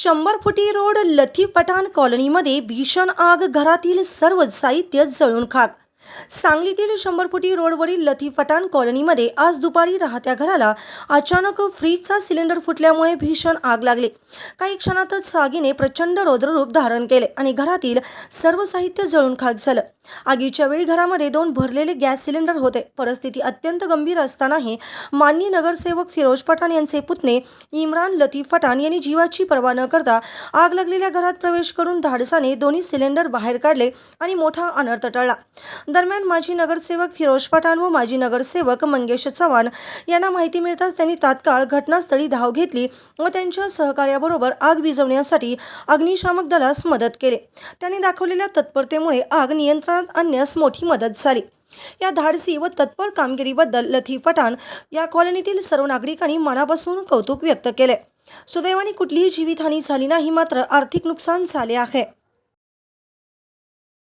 100 फुटी रोड लथी पठाण कॉलनीमध्ये भीषण आग, घरातील सर्व साहित्य जळून खाक। सांगलीतील 100 फुटी रोडवरील लथी पठाण कॉलनीमध्ये आज दुपारी राहत्या घराला अचानक फ्रीजचा सिलेंडर फुटल्यामुळे भीषण आग लागली। काही क्षणातच आगीने प्रचंड रौद्ररूप धारण केले आणि घरातील सर्व साहित्य जळून खाक झालं। आगीच्या वेळी घरामध्ये 2 भरलेले गॅस सिलेंडर होते। परिस्थिती अत्यंत गंभीर असतानाही माननीय नगरसेवक फिरोज पठाण यांचे पुतणे इम्रान लतीफ पठाण यांनी जीवाची पर्वा न करता आग लागलेल्या घरात प्रवेश करून धाडसाने दोन्ही सिलेंडर बाहेर काढले आणि मोठा अनर्थ टळला। दरम्यान माजी नगरसेवक फिरोज पठाण व माजी नगरसेवक मंगेश चव्हाण यांना माहिती मिळताच त्यांनी तात्काळ घटनास्थळी धाव घेतली व त्यांच्या सहकार्याबरोबर आग विझवण्यासाठी अग्निशामक दलास मदत केली। त्यांनी दाखवलेल्या तत्परतेमुळे आग नियंत्रणात आणण्यास मोठी मदत झाली। या धाडसी व तत्पर कामगिरीबद्दल लतीफ पठाण या कॉलनीतील सर्व नागरिकांनी मनापासून कौतुक व्यक्त केले। सुदैवाने कुठलीही जीवितहानी झाली नाही, मात्र आर्थिक नुकसान झाले आहे।